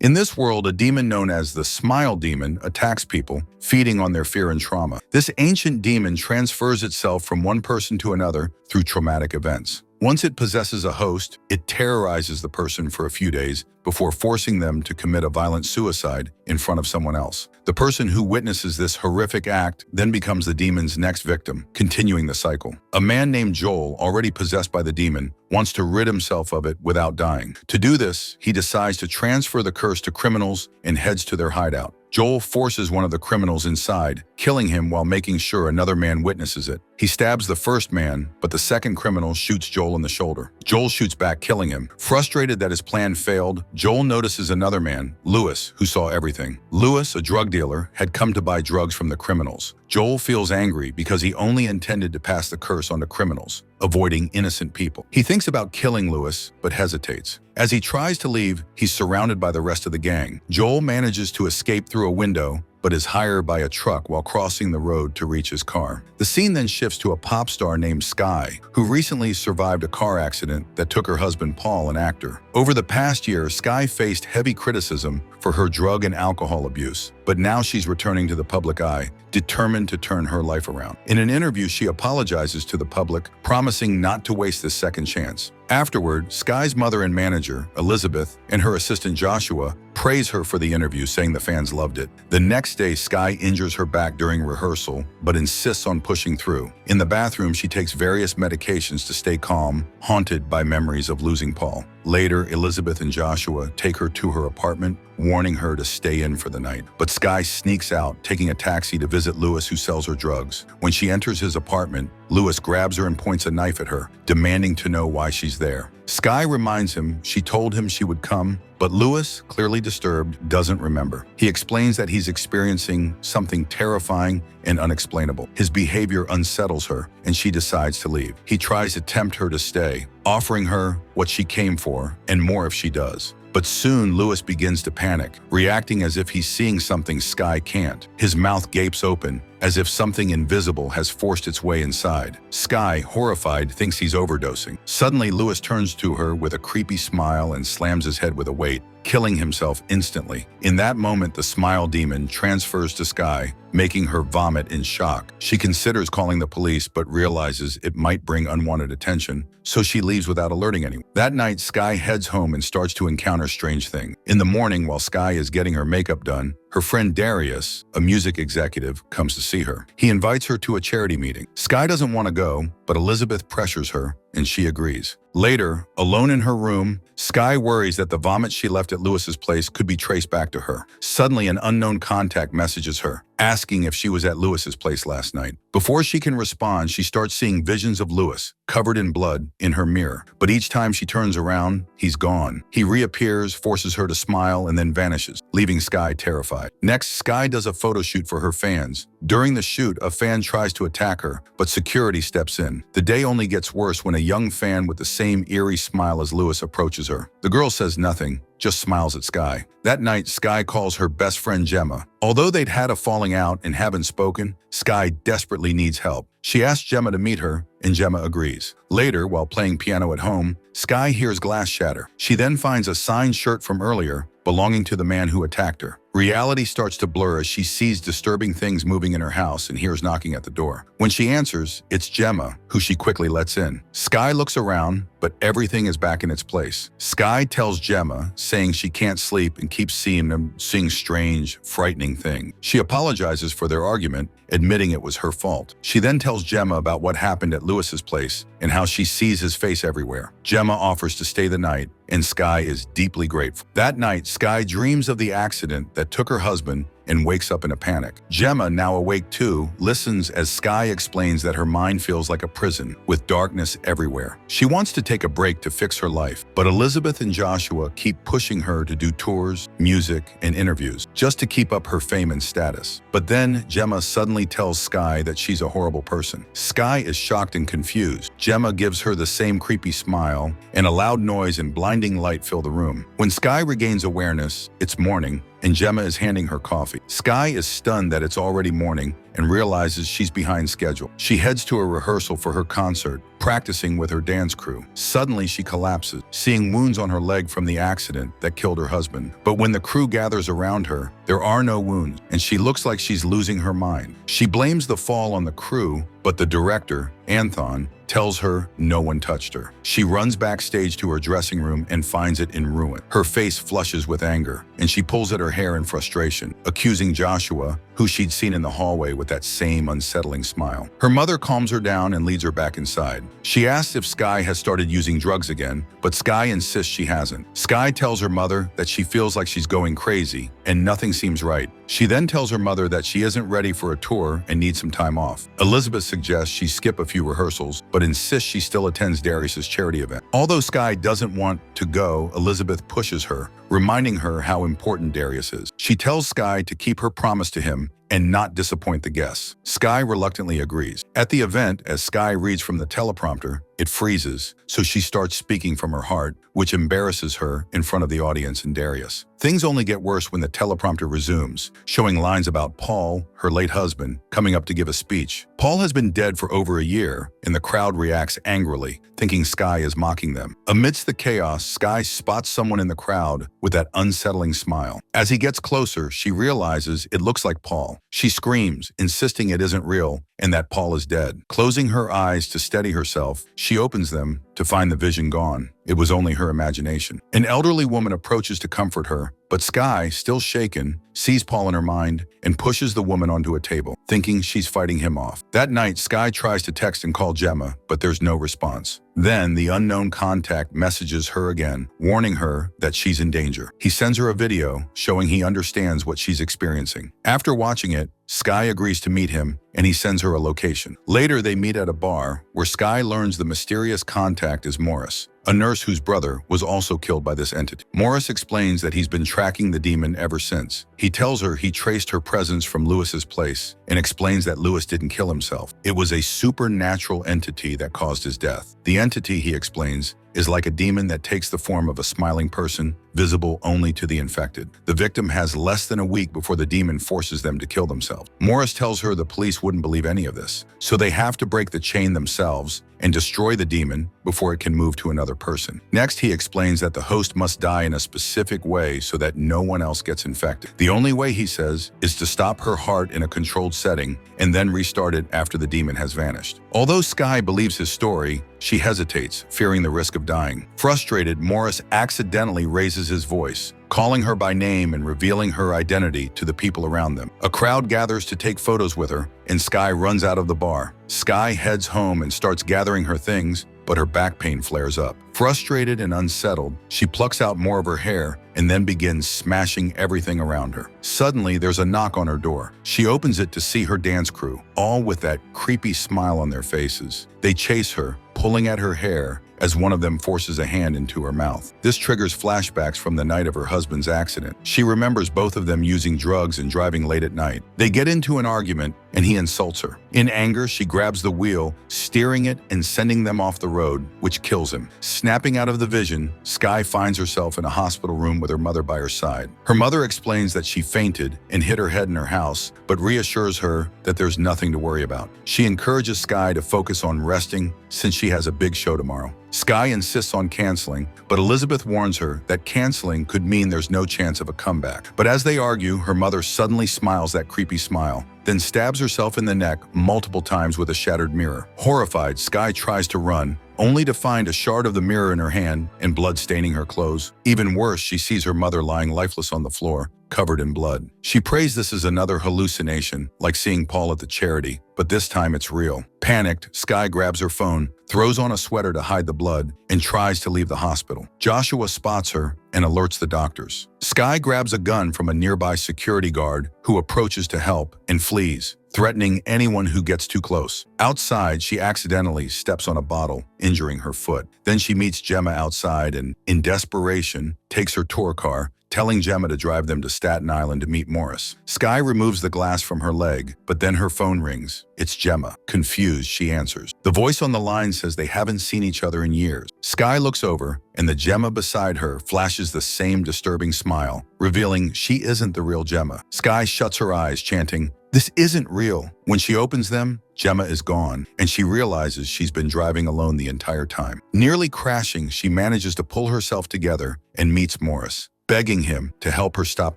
In this world, a demon known as the Smile Demon attacks people, feeding on their fear and trauma. This ancient demon transfers itself from one person to another through traumatic events. Once it possesses a host, it terrorizes the person for a few days before forcing them to commit a violent suicide in front of someone else. The person who witnesses this horrific act then becomes the demon's next victim, continuing the cycle. A man named Joel, already possessed by the demon, wants to rid himself of it without dying. To do this, he decides to transfer the curse to criminals and heads to their hideout. Joel forces one of the criminals inside, killing him while making sure another man witnesses it. He stabs the first man, but the second criminal shoots Joel in the shoulder. Joel shoots back, killing him. Frustrated that his plan failed, Joel notices another man, Lewis, who saw everything. Lewis, a drug dealer, had come to buy drugs from the criminals. Joel feels angry because he only intended to pass the curse on to criminals, avoiding innocent people. He thinks about killing Lewis, but hesitates. As he tries to leave, he's surrounded by the rest of the gang. Joel manages to escape through a window, but is hired by a truck while crossing the road to reach his car. The scene then shifts to a pop star named Sky, who recently survived a car accident that took her husband Paul, an actor. Over the past year, Sky faced heavy criticism for her drug and alcohol abuse, but now she's returning to the public eye, determined to turn her life around. In an interview, she apologizes to the public, promising not to waste this second chance. Afterward, Sky's mother and manager, Elizabeth, and her assistant Joshua praise her for the interview, saying the fans loved it. The next day, Sky injures her back during rehearsal, but insists on pushing through. In the bathroom, she takes various medications to stay calm, haunted by memories of losing Paul. Later, Elizabeth and Joshua take her to her apartment, warning her to stay in for the night. But Sky sneaks out, taking a taxi to visit Lewis, who sells her drugs. When she enters his apartment, Lewis grabs her and points a knife at her, demanding to know why she's there. Sky reminds him she told him she would come, but Lewis, clearly disturbed, doesn't remember. He explains that he's experiencing something terrifying and unexplainable. His behavior unsettles her, and she decides to leave. He tries to tempt her to stay, offering her what she came for and more if she does. But soon, Lewis begins to panic, reacting as if he's seeing something Sky can't. His mouth gapes open, as if something invisible has forced its way inside. Sky, horrified, thinks he's overdosing. Suddenly, Lewis turns to her with a creepy smile and slams his head with a weight, killing himself instantly. In that moment, the Smile Demon transfers to Sky, making her vomit in shock. She considers calling the police, but realizes it might bring unwanted attention, so she leaves without alerting anyone. That night, Sky heads home and starts to encounter strange things. In the morning, while Sky is getting her makeup done, her friend Darius, a music executive, comes to see her. He invites her to a charity meeting. Sky doesn't want to go, but Elizabeth pressures her, and she agrees. Later, alone in her room, Sky worries that the vomit she left at Lewis's place could be traced back to her. Suddenly, an unknown contact messages her, asking if she was at Lewis's place last night. Before she can respond, she starts seeing visions of Lewis, covered in blood, in her mirror. But each time she turns around, he's gone. He reappears, forces her to smile, and then vanishes, leaving Sky terrified. Next, Sky does a photo shoot for her fans. During the shoot, a fan tries to attack her, but security steps in. The day only gets worse when a young fan with the same eerie smile as Lewis approaches her. The girl says nothing, just smiles at Sky. That night, Sky calls her best friend Gemma. Although they'd had a falling out and haven't spoken, Sky desperately needs help. She asks Gemma to meet her, and Gemma agrees. Later, while playing piano at home, Sky hears glass shatter. She then finds a signed shirt from earlier, belonging to the man who attacked her. Reality starts to blur as she sees disturbing things moving in her house and hears knocking at the door. When she answers, it's Gemma, who she quickly lets in. Sky looks around, but everything is back in its place. Sky tells Gemma, saying she can't sleep and keeps seeing strange, frightening things. She apologizes for their argument, admitting it was her fault. She then tells Gemma about what happened at Lewis's place and how she sees his face everywhere. Gemma offers to stay the night, and Sky is deeply grateful. That night, Sky dreams of the accident that took her husband and wakes up in a panic. Gemma, now awake too, listens as Sky explains that her mind feels like a prison, with darkness everywhere. She wants to take a break to fix her life, but Elizabeth and Joshua keep pushing her to do tours, music, and interviews, just to keep up her fame and status. But then, Gemma suddenly tells Sky that she's a horrible person. Sky is shocked and confused. Gemma gives her the same creepy smile, and a loud noise and blinding light fill the room. When Sky regains awareness, it's morning, and Gemma is handing her coffee. Sky is stunned that it's already morning and realizes she's behind schedule. She heads to a rehearsal for her concert, practicing with her dance crew. Suddenly, she collapses, seeing wounds on her leg from the accident that killed her husband. But when the crew gathers around her, there are no wounds, and she looks like she's losing her mind. She blames the fall on the crew, but the director, Anton, tells her no one touched her. She runs backstage to her dressing room and finds it in ruin. Her face flushes with anger, and she pulls at her hair in frustration, accusing Joshua, who she'd seen in the hallway with that same unsettling smile. Her mother calms her down and leads her back inside. She asks if Sky has started using drugs again, but Sky insists she hasn't. Sky tells her mother that she feels like she's going crazy and nothing seems right. She then tells her mother that she isn't ready for a tour and needs some time off. Elizabeth suggests she skip a few rehearsals, but insists she still attends Darius's charity event. Although Sky doesn't want to go, Elizabeth pushes her, reminding her how important Darius is. She tells Sky to keep her promise to him and not disappoint the guests. Sky reluctantly agrees. At the event, as Sky reads from the teleprompter, it freezes, so she starts speaking from her heart, which embarrasses her in front of the audience and Darius. Things only get worse when the teleprompter resumes, showing lines about Paul, her late husband, coming up to give a speech. Paul has been dead for over a year, and the crowd reacts angrily, thinking Sky is mocking them. Amidst the chaos, Sky spots someone in the crowd with that unsettling smile. As he gets closer, she realizes it looks like Paul. She screams, insisting it isn't real and that Paul is dead. Closing her eyes to steady herself, she opens them to find the vision gone. It was only her imagination. An elderly woman approaches to comfort her, but Sky, still shaken, sees Paul in her mind and pushes the woman onto a table, thinking she's fighting him off. That night, Sky tries to text and call Gemma, but there's no response. Then, the unknown contact messages her again, warning her that she's in danger. He sends her a video showing he understands what she's experiencing. After watching it, Sky agrees to meet him, and he sends her a location. Later, they meet at a bar, where Sky learns the mysterious contact is Morris, a nurse whose brother was also killed by this entity. Morris explains that he's been tracking the demon ever since. He tells her he traced her presence from Lewis's place and explains that Lewis didn't kill himself. It was a supernatural entity that caused his death. The entity, he explains, is like a demon that takes the form of a smiling person, visible only to the infected. The victim has less than a week before the demon forces them to kill themselves. Morris tells her the police wouldn't believe any of this, so they have to break the chain themselves and destroy the demon before it can move to another person. Next, he explains that the host must die in a specific way so that no one else gets infected. The only way, he says, is to stop her heart in a controlled setting and then restart it after the demon has vanished. Although Sky believes his story, she hesitates, fearing the risk of dying. Frustrated, Morris accidentally raises his voice, calling her by name and revealing her identity to the people around them. A crowd gathers to take photos with her, and Sky runs out of the bar. Sky heads home and starts gathering her things, but her back pain flares up. Frustrated and unsettled, she plucks out more of her hair and then begins smashing everything around her. Suddenly, there's a knock on her door. She opens it to see her dance crew, all with that creepy smile on their faces. They chase her, pulling at her hair as one of them forces a hand into her mouth. This triggers flashbacks from the night of her husband's accident. She remembers both of them using drugs and driving late at night. They get into an argument, and he insults her. In anger, she grabs the wheel, steering it and sending them off the road, which kills him. Snapping out of the vision, Sky finds herself in a hospital room with her mother by her side. Her mother explains that she fainted and hit her head in her house, but reassures her that there's nothing to worry about. She encourages Sky to focus on resting since she has a big show tomorrow. Sky insists on canceling, but Elizabeth warns her that canceling could mean there's no chance of a comeback. But as they argue, her mother suddenly smiles that creepy smile, then stabs herself in the neck multiple times with a shattered mirror. Horrified, Sky tries to run, only to find a shard of the mirror in her hand and blood staining her clothes. Even worse, she sees her mother lying lifeless on the floor, covered in blood. She prays this is another hallucination, like seeing Paul at the charity, but this time it's real. Panicked, Sky grabs her phone, throws on a sweater to hide the blood, and tries to leave the hospital. Joshua spots her and alerts the doctors. Sky grabs a gun from a nearby security guard who approaches to help and flees, threatening anyone who gets too close. Outside, she accidentally steps on a bottle, injuring her foot. Then she meets Gemma outside and, in desperation, takes her tour car, telling Gemma to drive them to Staten Island to meet Morris. Sky removes the glass from her leg, but then her phone rings. It's Gemma. Confused, she answers. The voice on the line says they haven't seen each other in years. Sky looks over, and the Gemma beside her flashes the same disturbing smile, revealing she isn't the real Gemma. Sky shuts her eyes, chanting, "This isn't real." When she opens them, Gemma is gone, and she realizes she's been driving alone the entire time. Nearly crashing, she manages to pull herself together and meets Morris, begging him to help her stop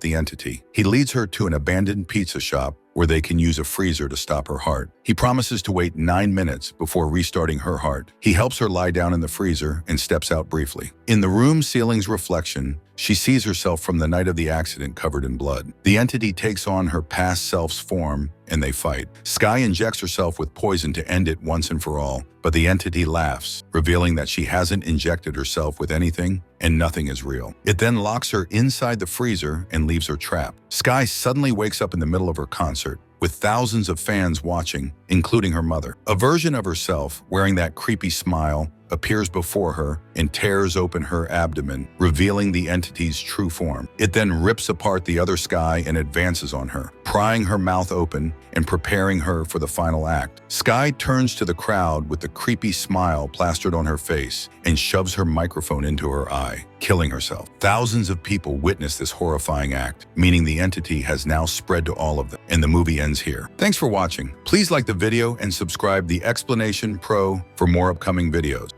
the entity. He leads her to an abandoned pizza shop where they can use a freezer to stop her heart. He promises to wait 9 minutes before restarting her heart. He helps her lie down in the freezer and steps out briefly. In the room ceiling's reflection, she sees herself from the night of the accident covered in blood. The entity takes on her past self's form, and they fight. Sky injects herself with poison to end it once and for all, but the entity laughs, revealing that she hasn't injected herself with anything and nothing is real. It then locks her inside the freezer and leaves her trapped. Sky suddenly wakes up in the middle of her concert, with thousands of fans watching, including her mother. A version of herself, wearing that creepy smile, appears before her and tears open her abdomen, revealing the entity's true form. It then rips apart the other Sky and advances on her, prying her mouth open and preparing her for the final act. Sky turns to the crowd with the creepy smile plastered on her face and shoves her microphone into her eye, killing herself. Thousands of people witness this horrifying act, meaning the entity has now spread to all of them, and the movie ends here. Thanks for watching. Please like the video and subscribe the Explanation Pro for more upcoming videos.